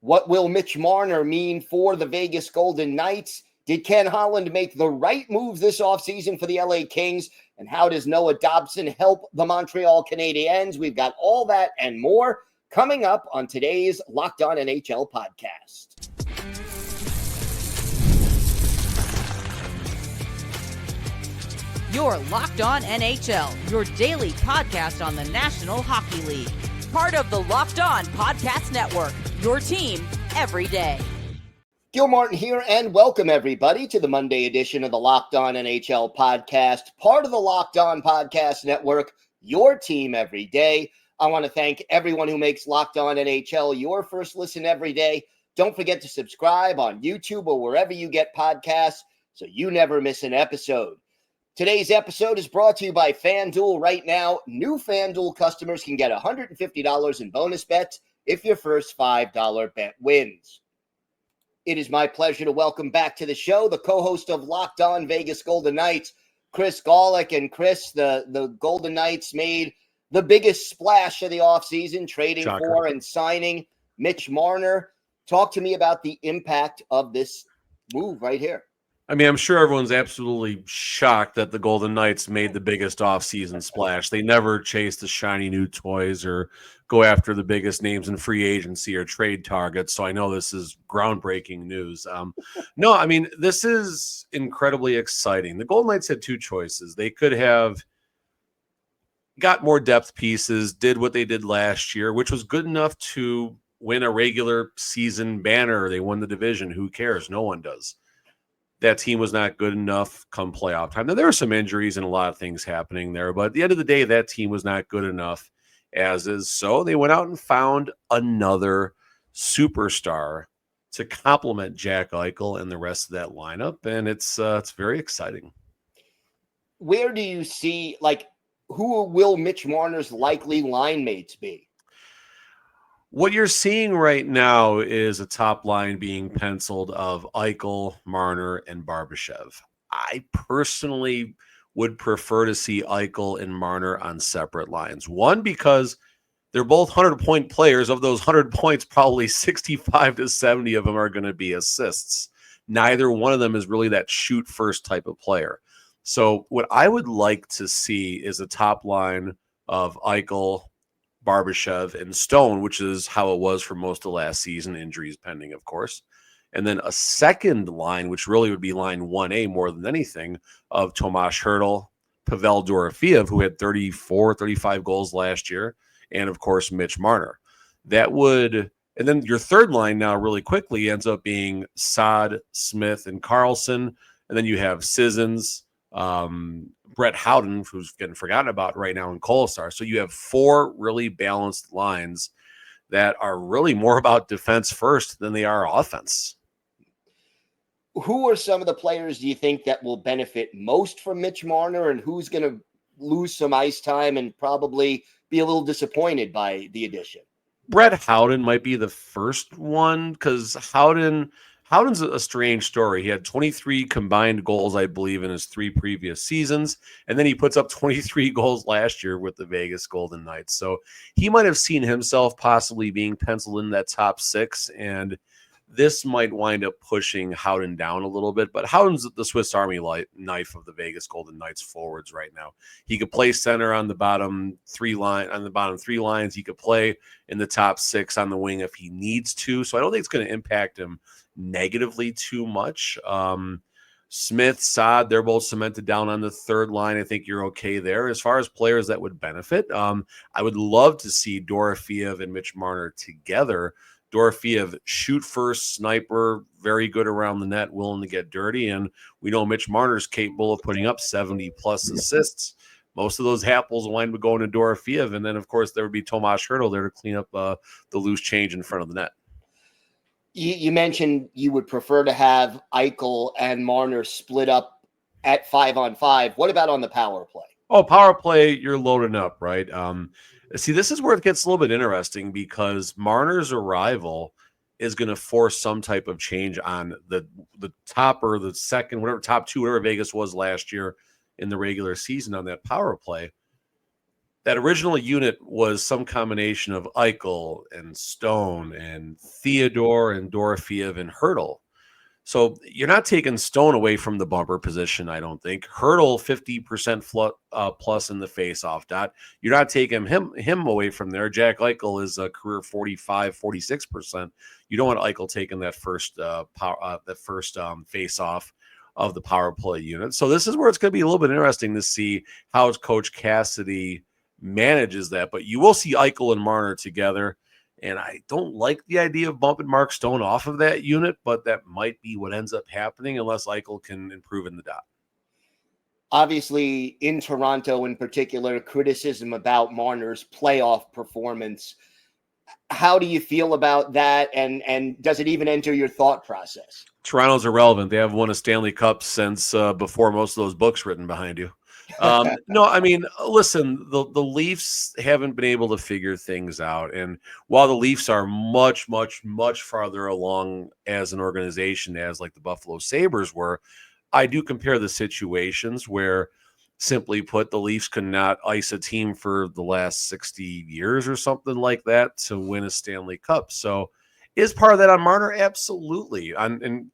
What will Mitch Marner mean for the Vegas Golden Knights? Did Ken Holland make the right moves this offseason for the LA Kings? And how does Noah Dobson help the Montreal Canadiens? We've got all that and more coming up on today's Locked On NHL podcast. You're Locked On NHL, your daily podcast on the National Hockey League. Part of the Locked On Podcast Network, your team every day. Gil Martin here, and welcome everybody to the Monday edition of the Locked On NHL podcast, part of the Locked On Podcast Network, your team every day. I want to thank everyone who makes Locked On NHL your first listen every day. Don't forget to subscribe on YouTube or wherever you get podcasts so you never miss an episode. Today's episode is brought to you by FanDuel. Right now, new FanDuel customers can get $150 in bonus bets if your first $5 bet wins. It is my pleasure to welcome back to the show the co-host of Locked On Vegas Golden Knights, Chris Gawlik. And Chris, the Golden Knights made the biggest splash of the offseason, trading for and signing Mitch Marner. Talk to me about the impact of this move right here. I mean, I'm sure everyone's absolutely shocked that the Golden Knights made the biggest offseason splash. They never chase the shiny new toys or go after the biggest names in free agency or trade targets. So I know this is groundbreaking news. No, I mean, this is incredibly exciting. The Golden Knights had two choices. They could have got more depth pieces, did what they did last year, which was good enough to win a regular season banner. They won the division. Who cares? No one does. That team was not good enough come playoff time. Now, there were some injuries and a lot of things happening there, but at the end of the day, that team was not good enough as is. So they went out and found another superstar to complement Jack Eichel and the rest of that lineup, and it's very exciting. Where do you see, who will Mitch Marner's likely line mates be? What you're seeing right now is a top line being penciled of Eichel, Marner, and Barbashev. I personally would prefer to see Eichel and Marner on separate lines. One, because they're both 100-point players. Of those 100 points, probably 65 to 70 of them are going to be assists. Neither one of them is really that shoot-first type of player. So what I would like to see is a top line of Eichel, Barbashev, and Stone, which is how it was for most of last season, injuries pending, of course. And then a second line, which really would be line 1A more than anything, of Tomas Hertl, Pavel Dorofeev, who had 34, 35 goals last year, and, of course, Mitch Marner. That would – and then your third line now really quickly ends up being Saad, Smith, and Carlson. And then you have Sissons, Brett Howden, who's getting forgotten about right now in Kolesar. So you have four really balanced lines that are really more about defense first than they are offense. Who are some of the players do you think that will benefit most from Mitch Marner, and who's going to lose some ice time and probably be a little disappointed by the addition? Brett Howden might be the first one, because Howden's a strange story. He had 23 combined goals, I believe, in his 3 previous seasons, and then he puts up 23 goals last year with the Vegas Golden Knights. So he might have seen himself possibly being penciled in that top 6, and this might wind up pushing Howden down a little bit. But Howden's the Swiss Army knife of the Vegas Golden Knights forwards right now. He could play center on the bottom 3 lines. He could play in the top 6 on the wing if he needs to. So I don't think it's going to impact him negatively too much. Smith, Saad, they're both cemented down on the third line. I think you're okay there. As far as players that would benefit, I would love to see Dorofeev and Mitch Marner together. Dorofeev, shoot first, sniper, very good around the net, willing to get dirty. And we know Mitch Marner's capable of putting up 70-plus assists. Most of those apples wind up going to Dorofeev. And then, of course, there would be Tomas Hertl there to clean up the loose change in front of the net. You mentioned you would prefer to have Eichel and Marner split up at 5-on-5. What about on the power play? Oh, power play, you're loading up, right? See, this is where it gets a little bit interesting, because Marner's arrival is going to force some type of change on the top or the second, whatever, top 2, whatever Vegas was last year in the regular season on that power play. that original unit was some combination of Eichel and Stone and Theodore and Dorofeev and Hurdle. So you're not taking Stone away from the bumper position, I don't think. Hurdle 50% plus in the faceoff dot. You're not taking him away from there. Jack Eichel is a career 46%. You don't want Eichel taking that first faceoff of the power play unit. So this is where it's going to be a little bit interesting to see how Coach Cassidy manages that. But you will see Eichel and Marner together. And I don't like the idea of bumping Mark Stone off of that unit, but that might be what ends up happening unless Eichel can improve in the dot. Obviously, in Toronto in particular, criticism about Marner's playoff performance. How do you feel about that? And does it even enter your thought process? Toronto's irrelevant. They haven't won a Stanley Cup since before most of those books written behind you. No, I mean, listen, the Leafs haven't been able to figure things out. And while the Leafs are much, much, much farther along as an organization as like the Buffalo Sabres were, I do compare the situations where, simply put, the Leafs could not ice a team for the last 60 years or something like that to win a Stanley Cup. So is part of that on Marner? Absolutely. And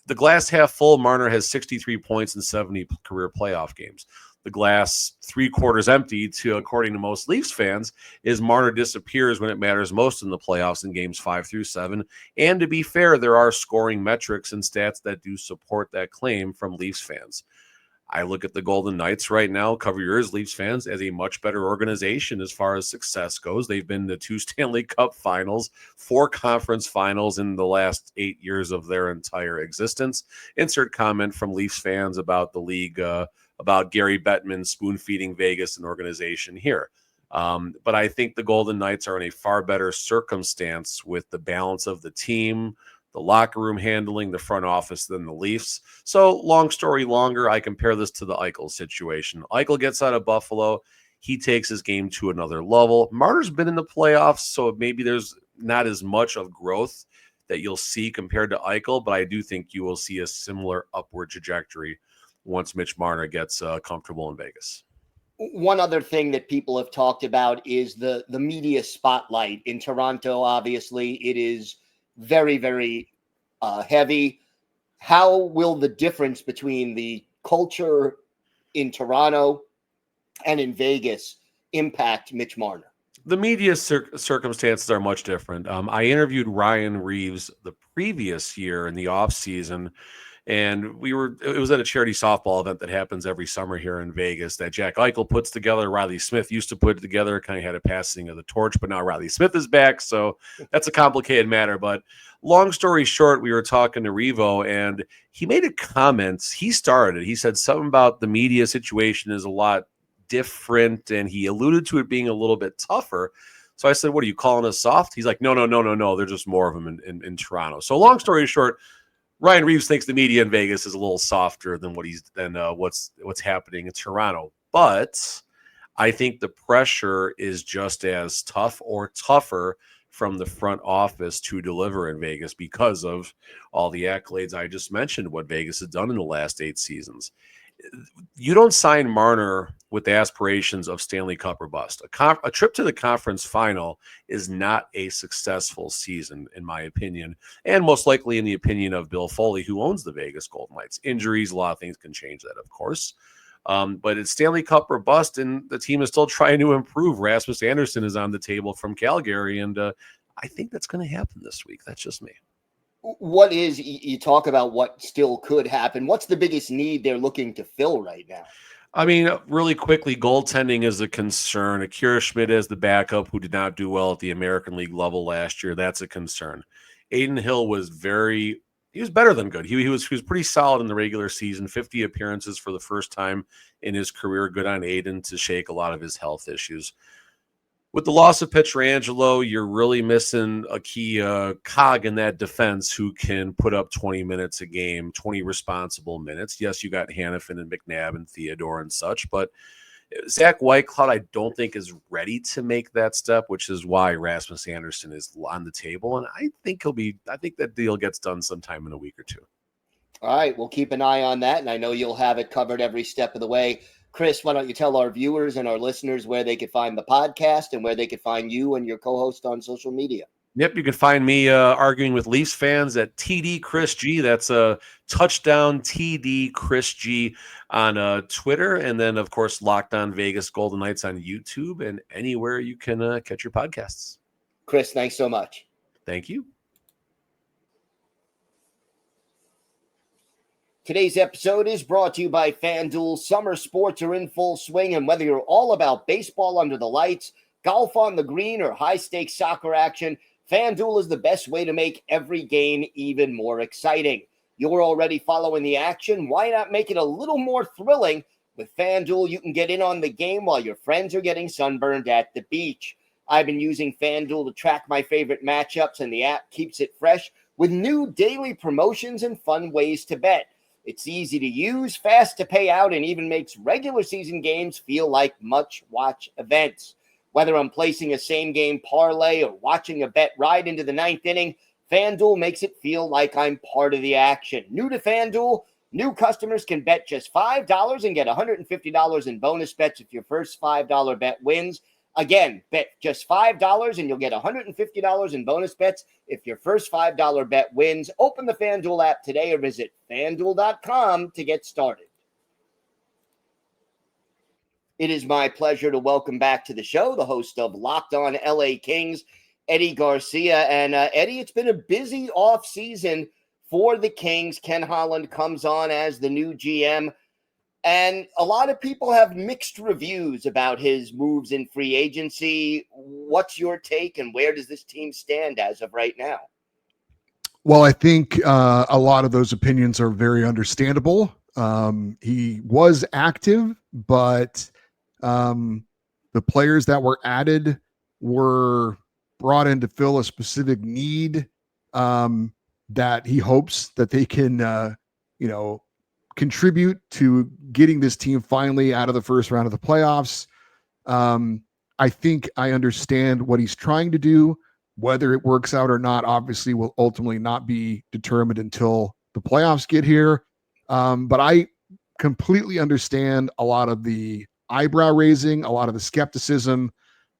the glass half full, Marner has 63 points in 70 career playoff games. The glass 3/4 empty, according to most Leafs fans, is Marner disappears when it matters most in the playoffs in games 5 through 7. And to be fair, there are scoring metrics and stats that do support that claim from Leafs fans. I look at the Golden Knights right now, cover your ears, Leafs fans, as a much better organization as far as success goes. They've been to 2 Stanley Cup finals, 4 conference finals in the last 8 years of their entire existence. Insert comment from Leafs fans about the league, about Gary Bettman spoon-feeding Vegas an organization here. But I think the Golden Knights are in a far better circumstance with the balance of the team, the locker room handling, the front office than the Leafs. So long story longer, I compare this to the Eichel situation. Eichel gets out of Buffalo. He takes his game to another level. Marner's been in the playoffs, so maybe there's not as much of growth that you'll see compared to Eichel, but I do think you will see a similar upward trajectory once Mitch Marner gets comfortable in Vegas. One other thing that people have talked about is the media spotlight in Toronto. Obviously, it is very, very heavy. How will the difference between the culture in Toronto and in Vegas impact Mitch Marner? The media circumstances are much different. I interviewed Ryan Reeves the previous year in the offseason, and it was at a charity softball event that happens every summer here in Vegas that Jack Eichel puts together. Riley Smith used to put it together, kind of had a passing of the torch, but now Riley Smith is back. So that's a complicated matter. But long story short, we were talking to Revo and he made a comment. He said something about the media situation is a lot different. And he alluded to it being a little bit tougher. So I said, what are you calling us soft? He's like, no. There's just more of them in Toronto. So long story short, Ryan Reeves thinks the media in Vegas is a little softer than what's happening in Toronto. But I think the pressure is just as tough or tougher from the front office to deliver in Vegas because of all the accolades I just mentioned, what Vegas has done in the last 8 seasons. You don't sign Marner with the aspirations of Stanley Cup or bust. A trip to the conference final is not a successful season, in my opinion, and most likely in the opinion of Bill Foley, who owns the Vegas Golden Knights. Injuries, a lot of things can change that, of course. But it's Stanley Cup or bust, and the team is still trying to improve. Rasmus Andersson is on the table from Calgary, and I think that's going to happen this week. That's just me. You talk about what still could happen. What's the biggest need they're looking to fill right now? I mean, really quickly, goaltending is a concern. Akira Schmidt as the backup, who did not do well at the American League level last year. That's a concern. Aiden Hill was better than good. He was pretty solid in the regular season, 50 appearances for the first time in his career. Good on Aiden to shake a lot of his health issues. With the loss of Pietrangelo, you're really missing a key cog in that defense who can put up 20 minutes a game, 20 responsible minutes. Yes, you got Hannafin and McNabb and Theodore and such, but Zach Whitecloud, I don't think is ready to make that step, which is why Rasmus Andersson is on the table. And I think that deal gets done sometime in a week or two. All right, we'll keep an eye on that. And I know you'll have it covered every step of the way. Chris, why don't you tell our viewers and our listeners where they could find the podcast and where they could find you and your co-host on social media? Yep, you can find me arguing with Leafs fans at TD Chris G. That's a touchdown TD Chris G on Twitter. And then, of course, Locked On Vegas Golden Knights on YouTube and anywhere you can catch your podcasts. Chris, thanks so much. Thank you. Today's episode is brought to you by FanDuel. Summer sports are in full swing, and whether you're all about baseball under the lights, golf on the green, or high-stakes soccer action, FanDuel is the best way to make every game even more exciting. You're already following the action. Why not make it a little more thrilling? With FanDuel, you can get in on the game while your friends are getting sunburned at the beach. I've been using FanDuel to track my favorite matchups, and the app keeps it fresh with new daily promotions and fun ways to bet. It's easy to use, fast to pay out, and even makes regular season games feel like must-watch events. Whether I'm placing a same-game parlay or watching a bet ride into the ninth inning, FanDuel makes it feel like I'm part of the action. New to FanDuel, new customers can bet just $5 and get $150 in bonus bets if your first $5 bet wins. Again, bet just $5 and you'll get $150 in bonus bets if your first $5 bet wins. Open the FanDuel app today or visit FanDuel.com to get started. It is my pleasure to welcome back to the show the host of Locked On LA Kings, Eddie Garcia. And Eddie, it's been a busy offseason for the Kings. Ken Holland comes on as the new GM. And a lot of people have mixed reviews about his moves in free agency. What's your take, and where does this team stand as of right now? Well, I think a lot of those opinions are very understandable. He was active, but the players that were added were brought in to fill a specific need that he hopes that they can, contribute to getting this team finally out of the first round of the playoffs. I think I understand what he's trying to do. Whether it works out or not, obviously, will ultimately not be determined until the playoffs get here. But I completely understand a lot of the eyebrow raising, a lot of the skepticism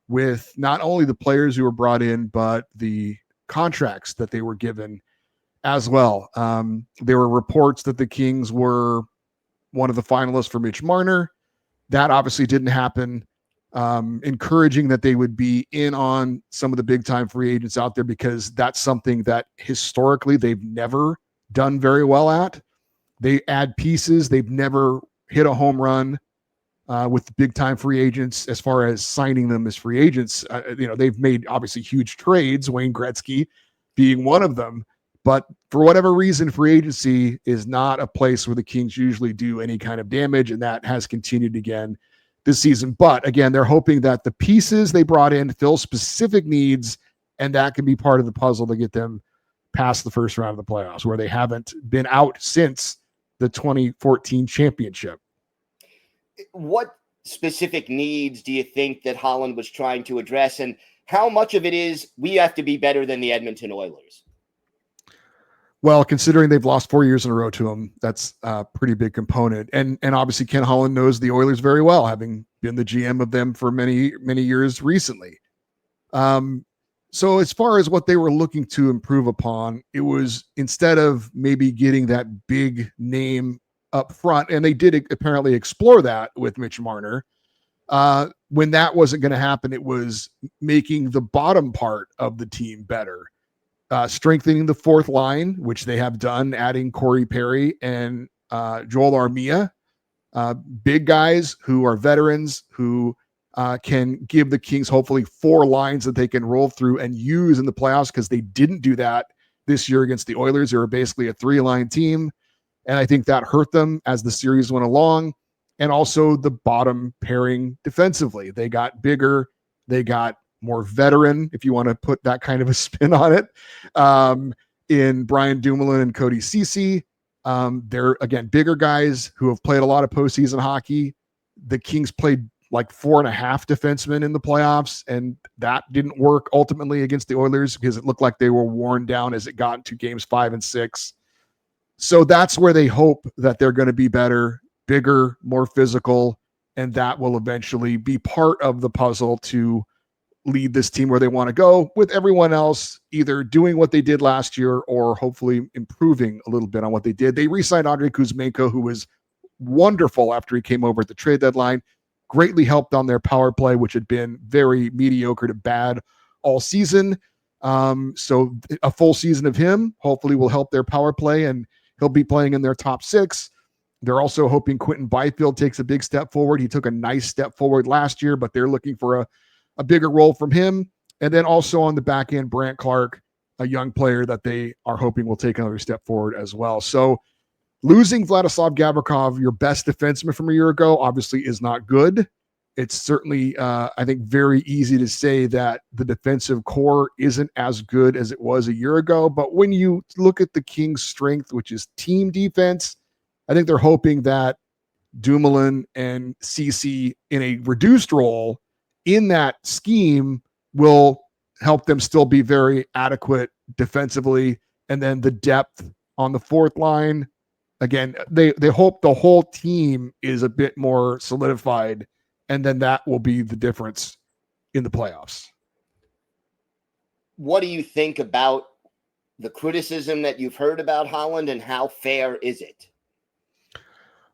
with not only the players who were brought in, but the contracts that they were given as well. There were reports that the Kings were one of the finalists for Mitch Marner. That obviously didn't happen. Encouraging that they would be in on some of the big time free agents out there, because that's something that historically they've never done very well at. They add pieces. They've never hit a home run with the big time free agents as far as signing them as free agents. They've made obviously huge trades, Wayne Gretzky being one of them. But for whatever reason, free agency is not a place where the Kings usually do any kind of damage, and that has continued again this season. But again, they're hoping that the pieces they brought in fill specific needs, and that can be part of the puzzle to get them past the first round of the playoffs, where they haven't been out since the 2014 championship. What specific needs do you think that Holland was trying to address, and how much of it is we have to be better than the Edmonton Oilers? Well, considering they've lost 4 years in a row to them, that's a pretty big component. And obviously Ken Holland knows the Oilers very well, having been the GM of them for many, many years recently. So as far as what they were looking to improve upon, it was, instead of maybe getting that big name up front, and they did apparently explore that with Mitch Marner, when that wasn't going to happen, it was making the bottom part of the team better. Strengthening the fourth line, which they have done, adding Corey Perry and Joel Armia, big guys who are veterans who can give the Kings hopefully 4 lines that they can roll through and use in the playoffs, because they didn't do that this year against the Oilers. They were basically a 3-line team, and I think that hurt them as the series went along. And also the bottom pairing defensively. They got bigger. They got more veteran, if you want to put that kind of a spin on it, in Brian Dumoulin and Cody Ceci. They're, again, bigger guys who have played a lot of postseason hockey. The Kings played like 4.5 defensemen in the playoffs, and that didn't work ultimately against the Oilers, because it looked like they were worn down as it got into games 5 and 6. So that's where they hope that they're going to be better, bigger, more physical, and that will eventually be part of the puzzle to lead this team where they want to go, with everyone else either doing what they did last year or hopefully improving a little bit on what they did. They re-signed Andrei Kuzmenko, who was wonderful after he came over at the trade deadline, greatly helped on their power play, which had been very mediocre to bad all season. So a full season of him hopefully will help their power play, and he'll be playing in their top six. They're also hoping Quentin Byfield takes a big step forward. He took a nice step forward last year, but they're looking for a bigger role from him. And then also on the back end, Brandt Clark, a young player that they are hoping will take another step forward as well. So losing Vladislav Gavrikov, your best defenseman from a year ago, obviously is not good. It's certainly, I think, very easy to say that the defensive core isn't as good as it was a year ago. But when you look at the Kings' strength, which is team defense, I think they're hoping that Dumoulin and Ceci in a reduced role in that scheme will help them still be very adequate defensively. And then the depth on the fourth line, again, they hope the whole team is a bit more solidified, and then that will be the difference in the playoffs. What do you think about the criticism that you've heard about Holland, and how fair is it?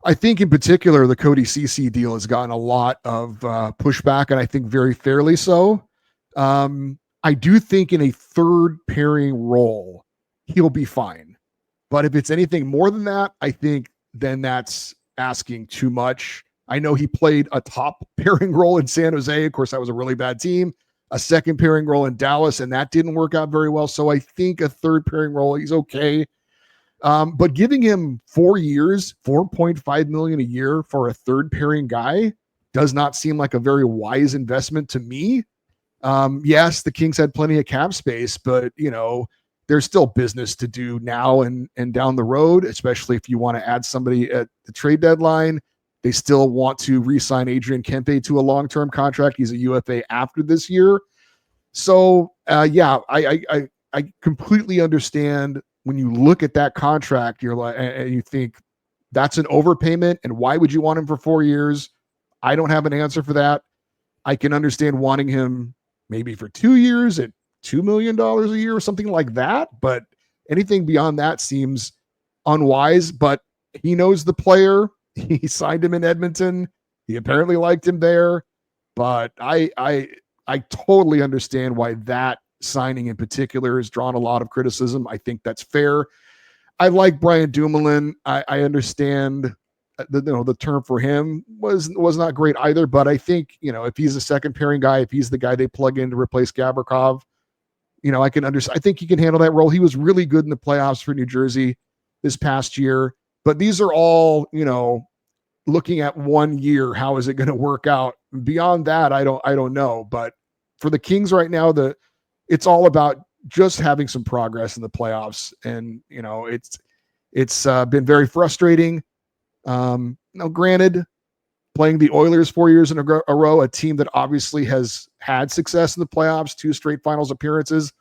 I think in particular, the Cody Ceci deal has gotten a lot of pushback, and I think very fairly so. I do think in a third pairing role, he'll be fine. But if it's anything more than that, I think then that's asking too much. I know he played a top pairing role in San Jose. Of course, that was a really bad team. A second pairing role in Dallas, and that didn't work out very well. So I think a third pairing role, he's okay. But giving him 4 years, $4.5 million a year for a third pairing guy does not seem like a very wise investment to me. Yes, the Kings had plenty of cap space, but there's still business to do now and down the road, especially if you want to add somebody at the trade deadline. They still want to re-sign Adrian Kempe to a long-term contract. He's a UFA after this year. So I completely understand. When you look at that contract, you're like, and you think that's an overpayment, and why would you want him for 4 years? I don't have an answer for that. I can understand wanting him maybe for 2 years at $2 million a year or something like that, but anything beyond that seems unwise. But he knows the player. He signed him in Edmonton. He apparently liked him there, but I totally understand why that signing in particular has drawn a lot of criticism. I think that's fair. I like Brian Dumoulin. I understand the term for him was not great either, but I think, if he's a second pairing guy, if he's the guy they plug in to replace Gavrikov, I can understand. I think he can handle that role. He was really good in the playoffs for New Jersey this past year, but these are all, looking at 1 year, how is it going to work out? Beyond that, I don't know. But for the Kings right now, it's all about just having some progress in the playoffs. And, it's been very frustrating. Granted, playing the Oilers 4 years in a row, a team that obviously has had success in the playoffs, 2 straight finals appearances,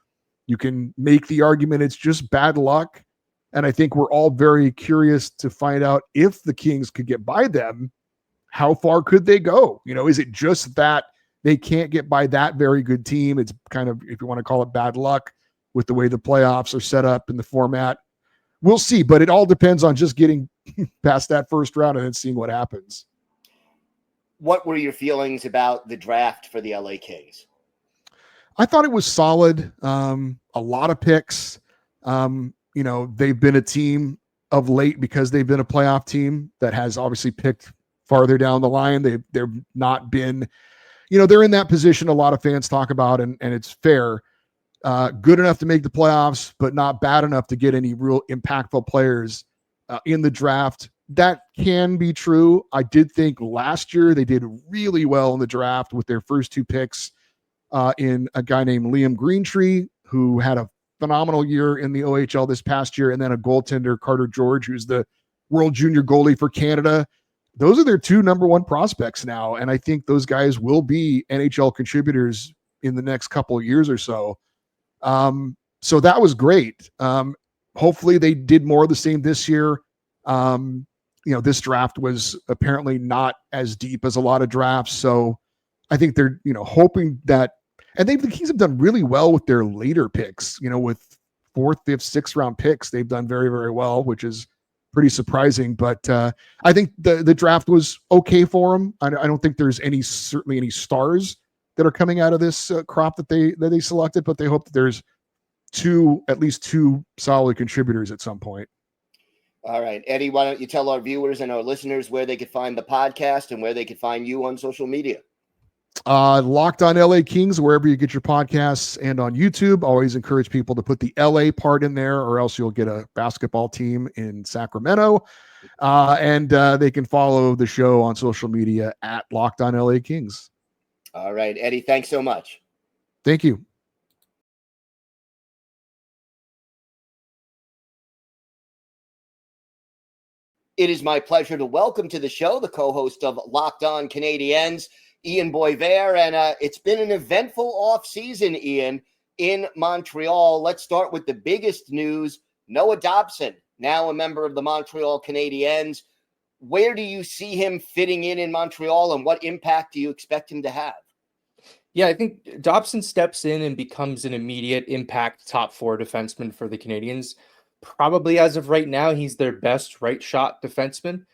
you can make the argument it's just bad luck. And I think we're all very curious to find out if the Kings could get by them, how far could they go? Is it just that they can't get by that very good team? It's kind of, if you want to call it bad luck with the way the playoffs are set up in the format. We'll see, but it all depends on just getting past that first round and then seeing what happens. What were your feelings about the draft for the LA Kings? I thought it was solid. A lot of picks. They've been a team of late because they've been a playoff team that has obviously picked farther down the line. They've not been, they're in that position a lot of fans talk about, and it's fair. Good enough to make the playoffs, but not bad enough to get any real impactful players in the draft. That can be true. I did think last year they did really well in the draft with their first 2 picks in a guy named Liam Greentree, who had a phenomenal year in the OHL this past year, and then a goaltender, Carter George, who's the World Junior goalie for Canada. Those are their 2 number 1 prospects now, and I think those guys will be NHL contributors in the next couple of years or so. So that was great. Hopefully they did more of the same this year. this draft was apparently not as deep as a lot of drafts. So I think they're, hoping that, and the Kings have done really well with their later picks, with 4th, 5th, 6th round picks. They've done very, very well, which is pretty surprising. But I think the draft was okay for them. I don't think there's certainly any stars that are coming out of this crop that they selected, but they hope that there's at least two solid contributors at some point. All right, Eddie, why don't you tell our viewers and our listeners where they could find the podcast and where they could find you on social media? Locked on LA Kings, wherever you get your podcasts, and on YouTube. Always encourage people to put the LA part in there, or else you'll get a basketball team in Sacramento. And they can follow the show on social media at Locked on LA Kings. All right, Eddie, thanks so much. Thank you. It is my pleasure to welcome to the show the co-host of Locked On Canadiens, Ian Boisvert, and it's been an eventful offseason, Ian, in Montreal. Let's start with the biggest news. Noah Dobson, now a member of the Montreal Canadiens. Where do you see him fitting in Montreal, and what impact do you expect him to have? Yeah, I think Dobson steps in and becomes an immediate impact top 4 defenseman for the Canadiens. Probably as of right now, he's their best right shot defenseman.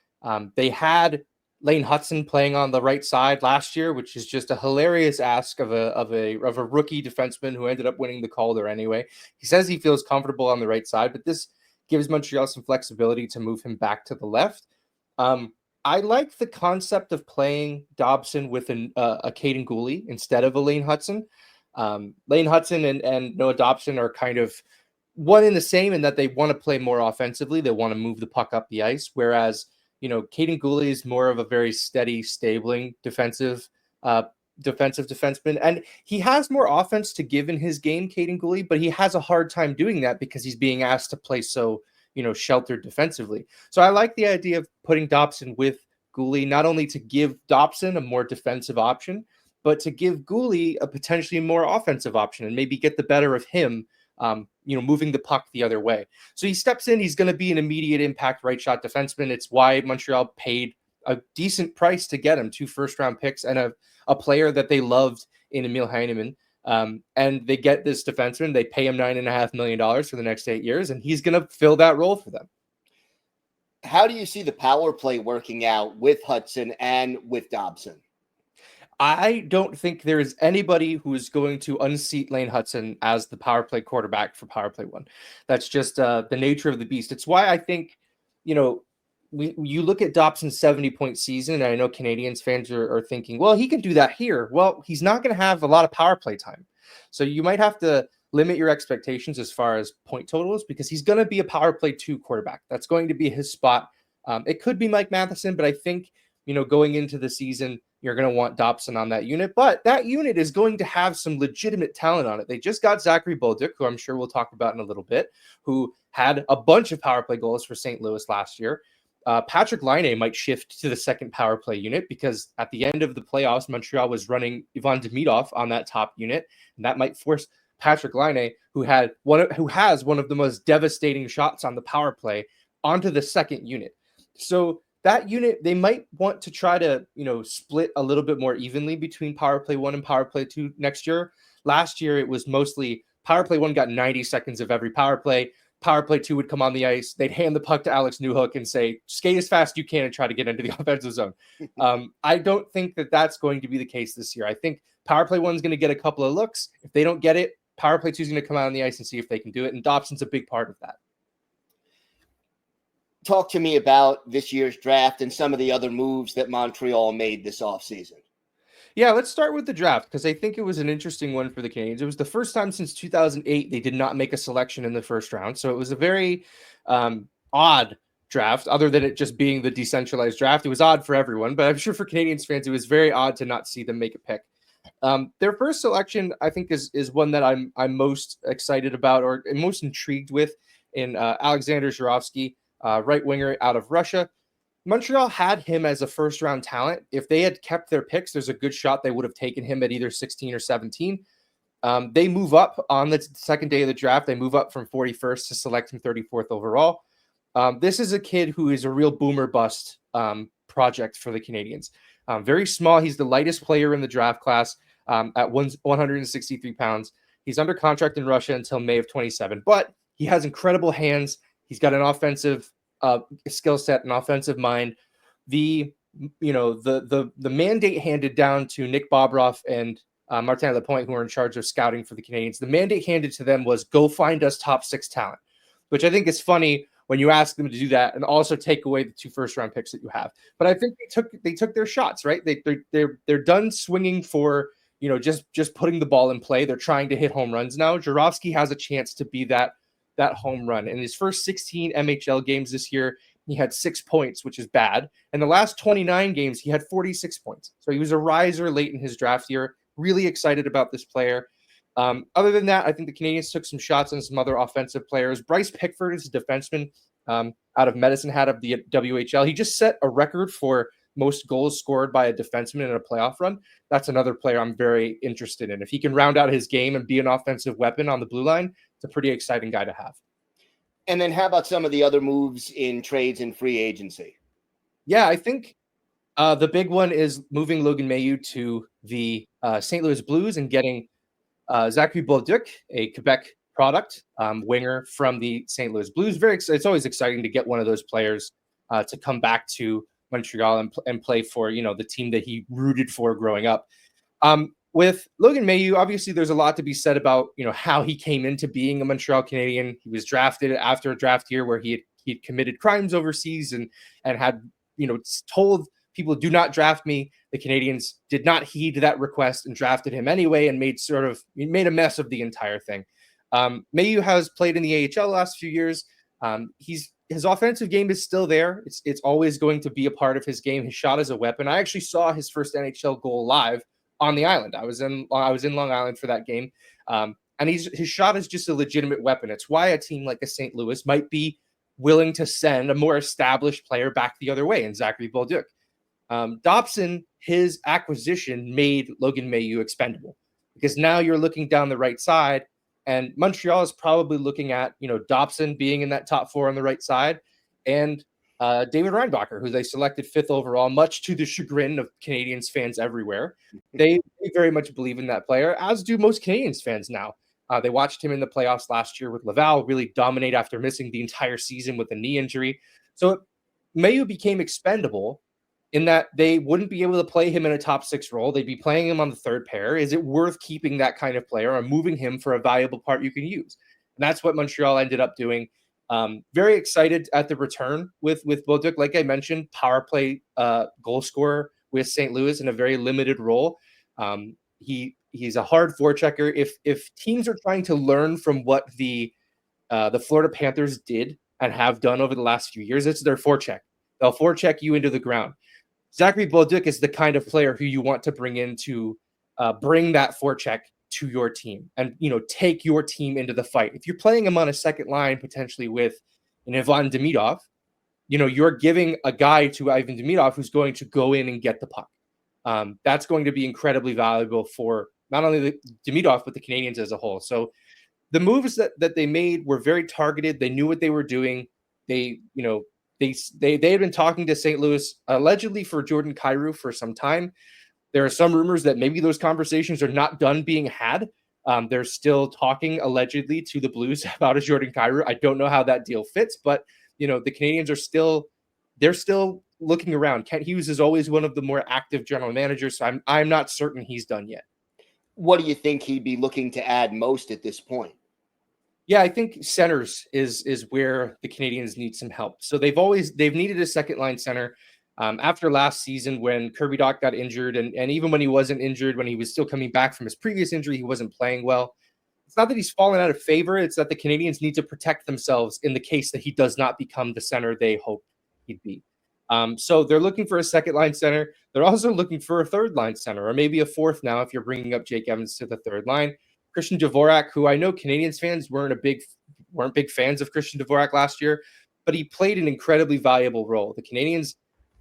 They had Lane Hutson playing on the right side last year, which is just a hilarious ask of a rookie defenseman who ended up winning the Calder anyway. He says he feels comfortable on the right side, but this gives Montreal some flexibility to move him back to the left. I like the concept of playing Dobson with a Caden Gawlik instead of a Lane Hutson. Lane Hutson and Noah Dobson are kind of one and the same in that they want to play more offensively. They want to move the puck up the ice, whereas Caden Gawlik is more of a very steady, stabling defensive defenseman, and he has more offense to give in his game, Caden Gawlik, but he has a hard time doing that because he's being asked to play so sheltered defensively. So I like the idea of putting Dobson with Gawlik, not only to give Dobson a more defensive option, but to give Gawlik a potentially more offensive option and maybe get the better of him. Moving the puck the other way. So he steps in, he's going to be an immediate impact right shot defenseman. It's why Montreal paid a decent price to get him, 2 first-round picks and a player that they loved in Emil Heinemann. And they get this defenseman. They pay him $9.5 million for the next 8 years, and he's going to fill that role for them. How do you see the power play working out with Hutson and with Dobson? I don't think there is anybody who is going to unseat Lane Hutson as the power play quarterback for power play 1. That's just the nature of the beast. It's why I think, you look at Dobson's 70-point season, and I know Canadiens fans are thinking, well, he can do that here. Well, he's not going to have a lot of power play time. So you might have to limit your expectations as far as point totals because he's going to be a power play 2 quarterback. That's going to be his spot. It could be Mike Matheson, but I think, going into the season, you're going to want Dobson on that unit, but that unit is going to have some legitimate talent on it. They just got Zachary Bolduc, who I'm sure we'll talk about in a little bit, who had a bunch of power play goals for St. Louis last year. Patrick Laine might shift to the second power play unit because at the end of the playoffs, Montreal was running Ivan Demidov on that top unit, and that might force Patrick Laine, who has one of the most devastating shots on the power play, onto the second unit. So that unit, they might want to try to, split a little bit more evenly between power play 1 and power play 2 next year. Last year, it was mostly power play 1 got 90 seconds of every power play. Power play 2 would come on the ice. They'd hand the puck to Alex Newhook and say, skate as fast as you can and try to get into the offensive zone. I don't think that that's going to be the case this year. I think power play 1 is going to get a couple of looks. If they don't get it, power play 2 is going to come out on the ice and see if they can do it. And Dobson's a big part of that. Talk to me about this year's draft and some of the other moves that Montreal made this offseason. Yeah, let's start with the draft because I think it was an interesting one for the Canadiens. It was the first time since 2008 they did not make a selection in the first round. So it was a very odd draft, other than it just being the decentralized draft. It was odd for everyone, but I'm sure for Canadiens fans, it was very odd to not see them make a pick. Their first selection, I think, is one that I'm most excited about or most intrigued with in Alexander Zhuravsky. Right winger out of Russia. Montreal had him as a first round talent. If they had kept their picks, there's a good shot they would have taken him at either 16 or 17. They move up on the second day of the draft. They move up from 41st to select him 34th overall. This is a kid who is a real boomer bust project for the Canadiens. Very small. He's the lightest player in the draft class at 163 pounds. He's under contract in Russia until May of 27, but he has incredible hands. He's got an offensive skill set, an offensive mind. The mandate handed down to Nick Bobroff and Martin Lapointe, who are in charge of scouting for the Canadiens, the mandate handed to them was go find us top 6 talent, which I think is funny when you ask them to do that and also take away the 2 first-round picks that you have. But I think they took their shots, right? They're done swinging for just putting the ball in play. They're trying to hit home runs now. Jurowski has a chance to be that home run. In his first 16 MHL games this year, he had 6 points, which is bad. In the last 29 games, he had 46 points. So he was a riser late in his draft year. Really excited about this player. Other than that, I think the Canadiens took some shots on some other offensive players. Bryce Pickford is a defenseman out of Medicine Hat of the WHL. He just set a record for most goals scored by a defenseman in a playoff run. That's another player I'm very interested in. If he can round out his game and be an offensive weapon on the blue line, it's a pretty exciting guy to have. And then how about some of the other moves in trades and free agency? Yeah, I think the big one is moving Logan Mailloux to the St. Louis Blues and getting Zachary Bolduc, a Quebec product, winger from the St. Louis Blues. It's always exciting to get one of those players to come back to Montreal and play for the team that he rooted for growing up. With Logan Mailloux, obviously there's a lot to be said about how he came into being a Montreal Canadian. He was drafted after a draft year where he had committed crimes overseas and had told people, do not draft me. The Canadiens did not heed that request and drafted him anyway and made a mess of the entire thing. Mailloux has played in the AHL the last few years. His offensive game is still there. It's always going to be a part of his game. His shot is a weapon. I actually saw his first NHL goal live on the island. I was in Long Island for that game. And his shot is just a legitimate weapon. It's why a team like a St. Louis might be willing to send a more established player back the other way in Zachary Bolduc. Dobson, his acquisition made Logan Mailloux expendable because now you're looking down the right side and Montreal is probably looking at, Dobson being in that top 4 on the right side and David Reinbacher, who they selected 5th overall, much to the chagrin of Canadiens fans everywhere. They very much believe in that player, as do most Canadiens fans now. They watched him in the playoffs last year with Laval really dominate after missing the entire season with a knee injury. So Mailloux became expendable in that they wouldn't be able to play him in a top 6 role. They'd be playing him on the 3rd pair. Is it worth keeping that kind of player or moving him for a valuable part you can use? And that's what Montreal ended up doing. Very excited at the return with Bolduc. Like I mentioned, power play goal scorer with St. Louis in a very limited role. He's a hard forechecker. If teams are trying to learn from what the Florida Panthers did and have done over the last few years, it's their forecheck. They'll forecheck you into the ground. Zachary Bolduc is the kind of player who you want to bring in to bring that forecheck to your team and, take your team into the fight. If you're playing him on a second line, potentially with an Ivan Demidov, you're giving a guy to Ivan Demidov who's going to go in and get the puck. That's going to be incredibly valuable for not only the Demidov, but the Canadiens as a whole. So the moves that they made were very targeted. They knew what they were doing. They had been talking to St. Louis allegedly for Jordan Kyrou for some time. There are some rumors that maybe those conversations are not done being had. They're still talking allegedly to the Blues about a Jordan Kyrou. I don't know how that deal fits, but the Canadiens are still looking around. Kent Hughes is always one of the more active general managers, so I'm not certain he's done yet. What do you think he'd be looking to add most at this point? Yeah, I think centers is where the Canadiens need some help. So they've needed a second line center. After last season when Kirby Dach got injured and even when he wasn't injured, when he was still coming back from his previous injury, he wasn't playing well. It's not that he's fallen out of favor. It's that the Canadiens need to protect themselves in the case that he does not become the center they hoped he'd be. So they're looking for a second line center. They're also looking for a third line center or maybe a fourth now if you're bringing up Jake Evans to the third line. Christian Dvorak, who I know Canadiens fans weren't big fans of Christian Dvorak last year, but he played an incredibly valuable role. The Canadiens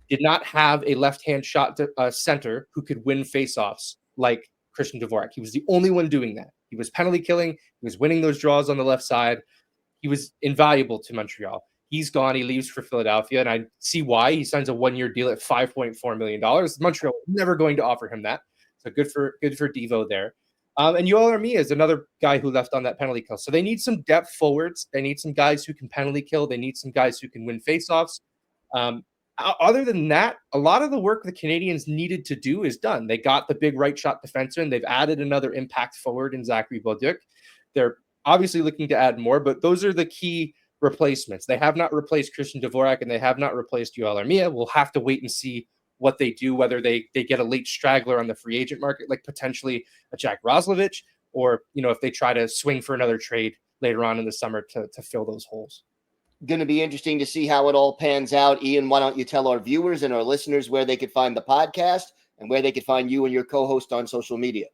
did not have a left-hand shot center who could win faceoffs like Christian Dvorak. He was the only one doing that. He was penalty killing. He was winning those draws on the left side. He was invaluable to Montreal. He's gone. He leaves for Philadelphia, and I see why. He signs a 1-year deal at $5.4 million. Montreal is never going to offer him that. So good for Devo there. And Yoel Armia is another guy who left on that penalty kill. So they need some depth forwards. They need some guys who can penalty kill. They need some guys who can win faceoffs. Other than that, a lot of the work the Canadiens needed to do is done. They got the big right shot defenseman. They've added another impact forward in Zachary Bolduc. They're obviously looking to add more, but those are the key replacements. They have not replaced Christian Dvorak, and they have not replaced Yoel Armia. We'll have to wait and see what they do, whether they get a late straggler on the free agent market, like potentially a Jack Roslovich, or if they try to swing for another trade later on in the summer to fill those holes. Going to be interesting to see how it all pans out. Ian, why don't you tell our viewers and our listeners where they could find the podcast and where they could find you and your co-host on social media?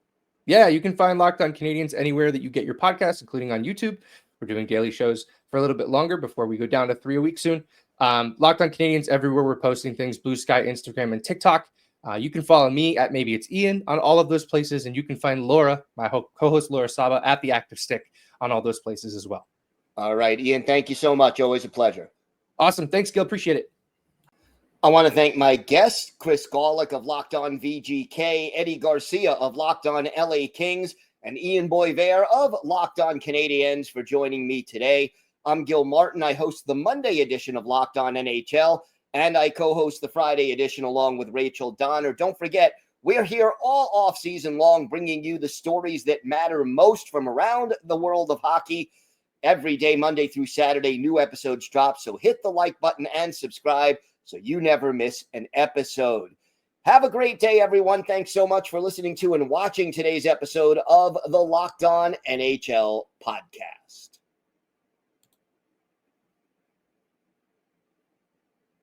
Yeah, you can find Locked On Canadiens anywhere that you get your podcasts, including on YouTube. We're doing daily shows for a little bit longer before we go down to 3 a week soon. Locked On Canadiens everywhere. We're posting things, Blue Sky, Instagram, and TikTok. You can follow me at Maybe It's Ian on all of those places, and you can find Laura, my co-host Laura Saba, at The Active Stick on all those places as well. All right, Ian, thank you so much. Always a pleasure. Awesome. Thanks, Gil. Appreciate it. I want to thank my guests, Chris Gawlik of Locked On VGK, Eddie Garcia of Locked On LA Kings, and Ian Boisvert of Locked On Canadiens for joining me today. I'm Gil Martin. I host the Monday edition of Locked On NHL, and I co-host the Friday edition along with Rachel Donner. Don't forget, we're here all off-season long, bringing you the stories that matter most from around the world of hockey. Every day, Monday through Saturday, new episodes drop. So hit the like button and subscribe so you never miss an episode. Have a great day, everyone. Thanks so much for listening to and watching today's episode of the Locked On NHL podcast.